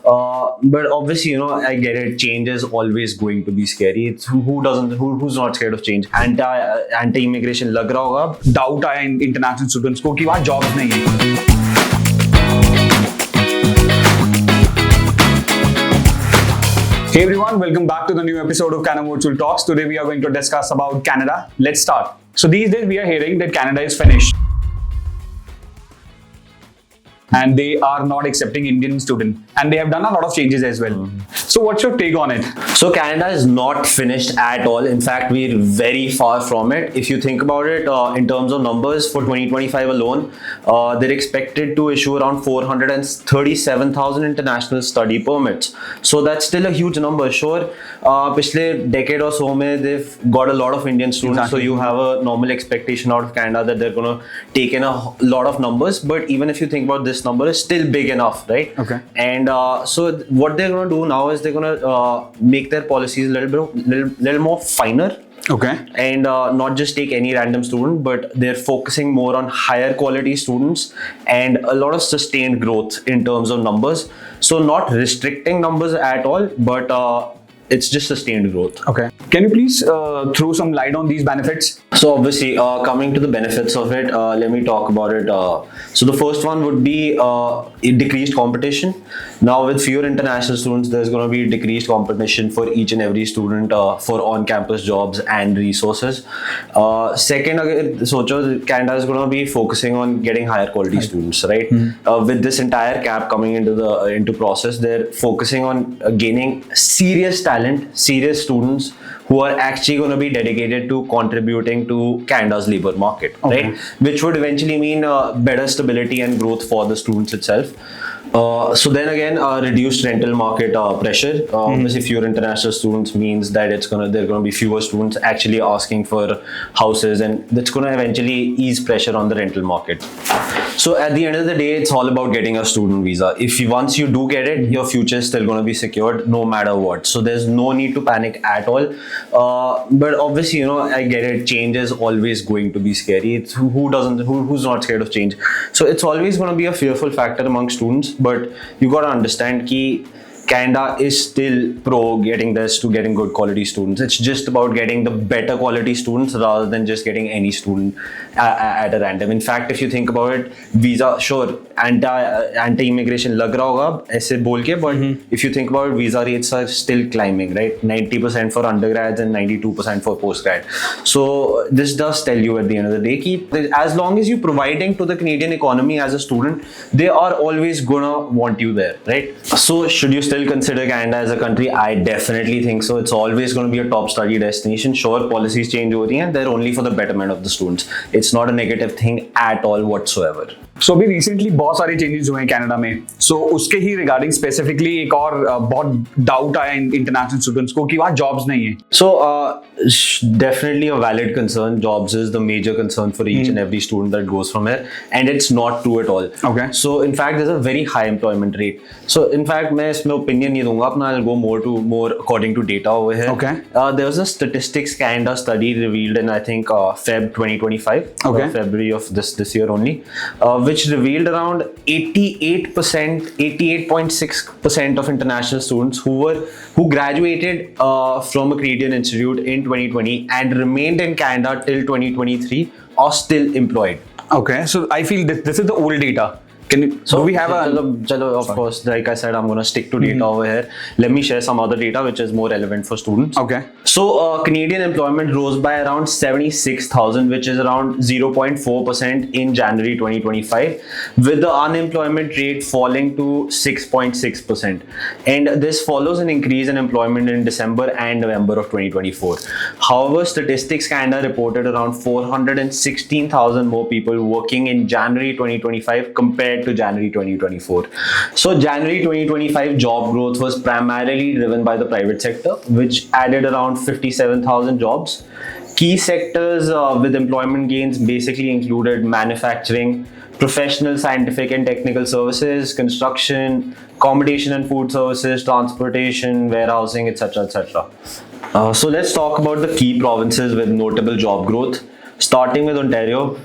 But obviously, I get it. Change is always going to be scary. It's who's not scared of change? Anti-immigration लग रहा होगा. Doubt आया international students को कि वहाँ jobs नहीं है. Hey everyone, welcome back to the new episode of Canam Virtual Talks. Today we are going to discuss about Canada. Let's start. So these days we are hearing that Canada is finished and they are not accepting Indian students, and they have done a lot of changes as well. So what's your take on it? So Canada is not finished at all. In fact, we're very far from it. If you think about it, in terms of numbers for 2025 alone, they're expected to issue around 437,000 international study permits. So that's still a huge number. Sure, पिछले decade or so में they've got a lot of Indian students. Exactly. So you have a normal expectation out of Canada that they're going to take in a lot of numbers. But even if you think about this number is still big enough, right? Okay. And so what they're going to do now is they're going to make their policies a little more finer. Okay. And not just take any random student, but they're focusing more on higher quality students and a lot of sustained growth in terms of numbers. So not restricting numbers at all, but it's just sustained growth. Okay. Can you please throw some light on these benefits? So obviously, coming to the benefits of it, let me talk about it. So the first one would be decreased competition. Now with fewer international students, there's going to be decreased competition for each and every student for on-campus jobs and resources. Second, Canada is going to be focusing on getting higher quality students, right? With this entire cap coming into process, they're focusing on gaining serious talent, serious students who are actually going to be dedicated to contributing to Canada's labor market, okay, right? Which would eventually mean better stability and growth for the students itself. So then again, reduced rental market pressure. Obviously, fewer international students means that there are going to be fewer students actually asking for houses, and that's going to eventually ease pressure on the rental market. So at the end of the day, it's all about getting a student visa. Once you do get it, your future is still going to be secured no matter what. So there's no need to panic at all. But obviously, I get it. Change is always going to be scary. It's who's not scared of change? So it's always going to be a fearful factor among students. But you got to understand that Canada is still pro getting good quality students. It's just about getting the better quality students rather than just getting any student at a random. In fact, if you think about it, visa, sure, anti-immigration lag raha hoga aise bol ke, but if you think about it, visa rates are still climbing, right? 90% for undergrads and 92% for postgrad. So this does tell you at the end of the day that as long as you're providing to the Canadian economy as a student, they are always gonna want you there, right? So should you still consider Canada as a country? I definitely think so. It's always going to be a top study destination. Sure, policies change over here, and they're only for the betterment of the students. It's not a negative thing at all whatsoever. So अभी recently बहुत सारे changes हुए हैं Canada में. So उसके ही regarding specifically एक और बहुत doubt आया international students को कि वहाँ jobs नहीं है. So definitely a valid concern. Jobs is the major concern for each and every student that goes from here, and it's not true at all. Okay. So in fact, there's a very high employment rate. So in fact, मैं इसमें opinion नहीं दूंगा अपना. I'll go more according to data over here. Okay. There was a Statistics Canada study revealed in I think Feb 2025, February of this year only, which revealed around 88.6% of international students who graduated from a Canadian institute in 2020 and remained in Canada till 2023 are still employed. Okay, so I feel this is the old data. Do we have of course, like I said, I'm going to stick to data over here. Let me share some other data which is more relevant for students. Okay. So Canadian employment rose by around 76,000, which is around 0.4% in January 2025, with the unemployment rate falling to 6.6%. And this follows an increase in employment in December and November of 2024. However, Statistics Canada reported around 416,000 more people working in January 2025 compared to January 2024. So January 2025 job growth was primarily driven by the private sector, which added around 57,000 jobs. Key sectors with employment gains basically included manufacturing, professional, scientific and technical services, construction, accommodation and food services, transportation, warehousing, etc. etc. So let's talk about the key provinces with notable job growth. Starting with Ontario,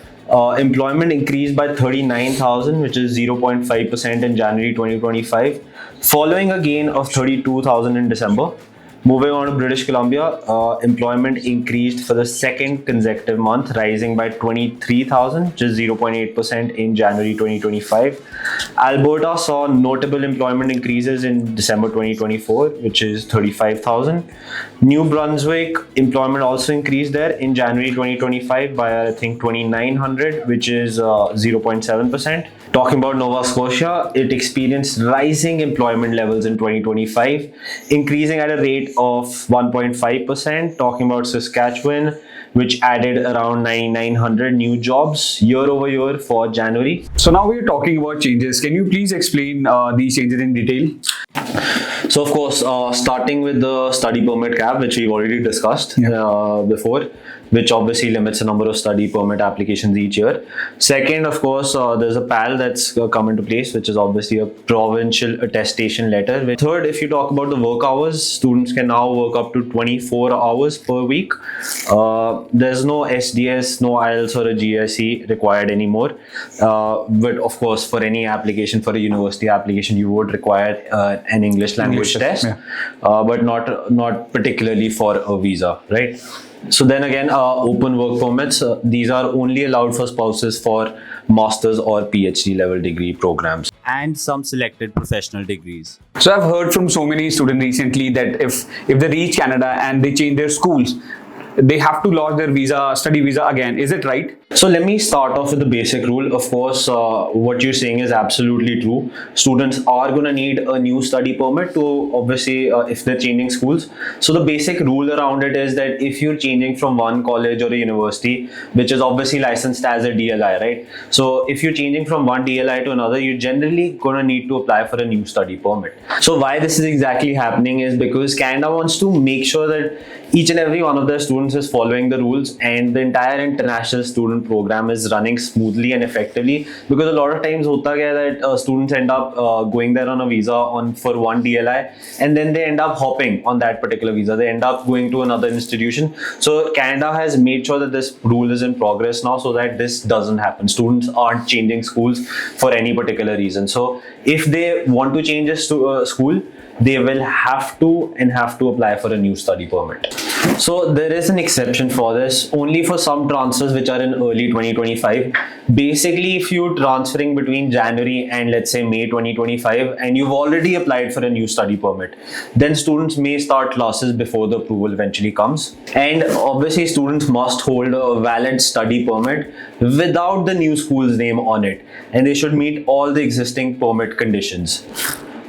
employment increased by 39,000, which is 0.5% in January 2025. following a gain of 32,000 in December. Moving on to British Columbia, employment increased for the second consecutive month, rising by 23,000, just 0.8% in January 2025. Alberta saw notable employment increases in December 2024, which is 35,000. New Brunswick employment also increased there in January 2025 by I think 2,900, which is 0.7%. Talking about Nova Scotia, it experienced rising employment levels in 2025, increasing at a rate of 1.5%. Talking about Saskatchewan, which added around 9,900 new jobs year over year for January. So now we're talking about changes. Can you please explain these changes in detail? So of course, starting with the study permit cap, which we've already discussed before, which obviously limits the number of study permit applications each year. Second, of course, there's a PAL that's come into place, which is obviously a provincial attestation letter. Third, if you talk about the work hours, students can now work up to 24 hours per week. There's no SDS, no IELTS or a GSE required anymore. But of course, for any application, for a university application, you would require an English language test, but not particularly for a visa, right? So then again, open work permits, these are only allowed for spouses for master's or PhD level degree programs. And some selected professional degrees. So I've heard from so many students recently that if they reach Canada and they change their schools, they have to lodge their study visa again. Is it right? So let me start off with the basic rule. Of course, what you're saying is absolutely true. Students are going to need a new study permit to obviously if they're changing schools. So the basic rule around it is that if you're changing from one college or a university, which is obviously licensed as a DLI, right? So if you're changing from one DLI to another, you're generally going to need to apply for a new study permit. So why this is exactly happening is because Canada wants to make sure that each and every one of their students is following the rules and the entire international student program is running smoothly and effectively, because a lot of times hota kya hai that students end up going there on a visa for one DLI and then they end up hopping on that particular visa. They end up going to another institution. So Canada has made sure that this rule is in progress now so that this doesn't happen. Students aren't changing schools for any particular reason. So if they want to change a school, they will have to apply for a new study permit. So there is an exception for this, only for some transfers which are in early 2025. Basically, if you're transferring between January and let's say May 2025 and you've already applied for a new study permit, then students may start classes before the approval eventually comes. And obviously students must hold a valid study permit without the new school's name on it, and they should meet all the existing permit conditions.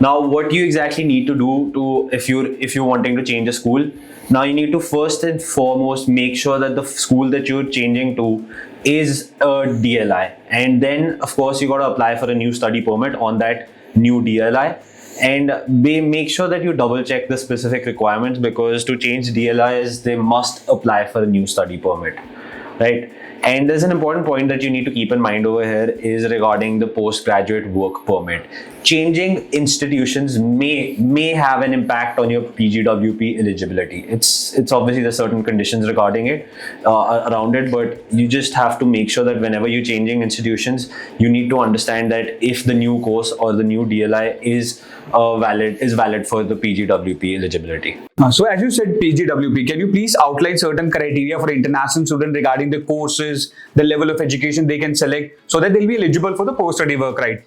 Now, what you exactly need to do if you're wanting to change a school, now you need to first and foremost make sure that the school that you're changing to is a DLI, and then of course you got to apply for a new study permit on that new DLI, and make sure that you double check the specific requirements, because to change DLIs they must apply for a new study permit, right? And there's an important point that you need to keep in mind over here is regarding the postgraduate work permit. Changing institutions may have an impact on your PGWP eligibility. It's obviously there's certain conditions regarding it around it, but you just have to make sure that whenever you're changing institutions, you need to understand that if the new course or the new DLI is valid for the PGWP eligibility. So as you said PGWP, can you please outline certain criteria for international students regarding the courses, the level of education they can select so that they'll be eligible for the post-study work, right?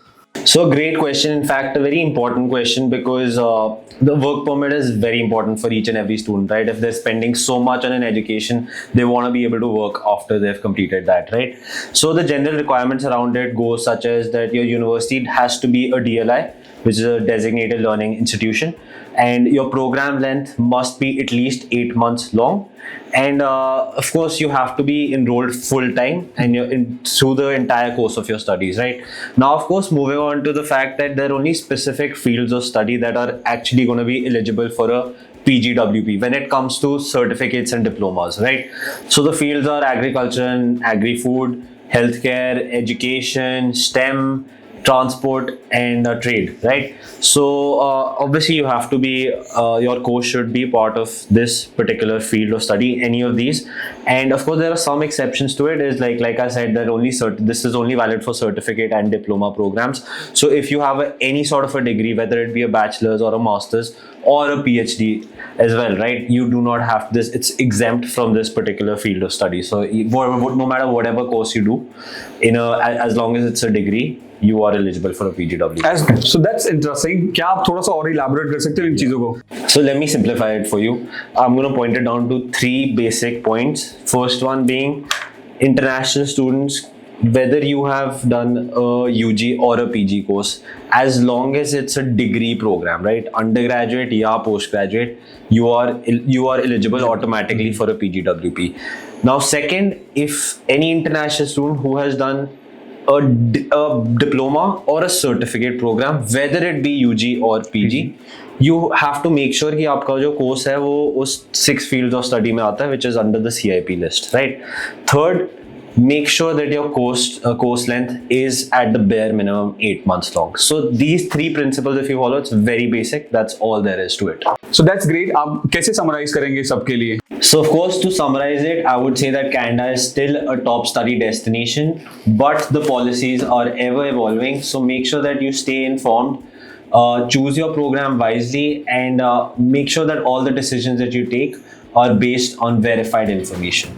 So great question. In fact, a very important question, because the work permit is very important for each and every student, right? If they're spending so much on an education, they want to be able to work after they've completed that, right? So the general requirements around it go such as that your university has to be a DLI, which is a designated learning institution, and your program length must be at least 8 months long, and of course you have to be enrolled full time and you're through the entire course of your studies, right? Now of course, moving on to the fact that there are only specific fields of study that are actually going to be eligible for a PGWP when it comes to certificates and diplomas, right? So the fields are agriculture and agri-food, healthcare, education, STEM, transport, and trade, right? So obviously you have to be, your course should be part of this particular field of study, any of these. And of course there are some exceptions to it, is like I said, that only this is only valid for certificate and diploma programs. So if you have any sort of a degree, whether it be a bachelor's or a master's or a PhD as well, right, you do not have this, it's exempt from this particular field of study. So no matter whatever course you do, as long as it's a degree, you are eligible for a PGWP. So that's interesting. क्या आप थोड़ा सा और elaborate कर सकते हो इन चीजों को? So let me simplify it for you. I'm going to point it down to 3 basic points. First one being international students, whether you have done a UG or a PG course, as long as it's a degree program, right, undergraduate or postgraduate, you are eligible automatically for a PGWP. Now second, if any international student who has done a diploma or a certificate program, whether it be UG or PG, you have to make sure कि आपका जो course है वो उस 6 fields of study में आता है, which is under the CIP list, right? Third, make sure that your course length is at the bare minimum 8 months long. So these 3 principles, if you follow, it's very basic. That's all there is to it. So that's great. आप कैसे summarize करेंगे सबके लिए? So of course, to summarize it, I would say that Canada is still a top study destination, but the policies are ever evolving. So make sure that you stay informed, choose your program wisely, and make sure that all the decisions that you take are based on verified information.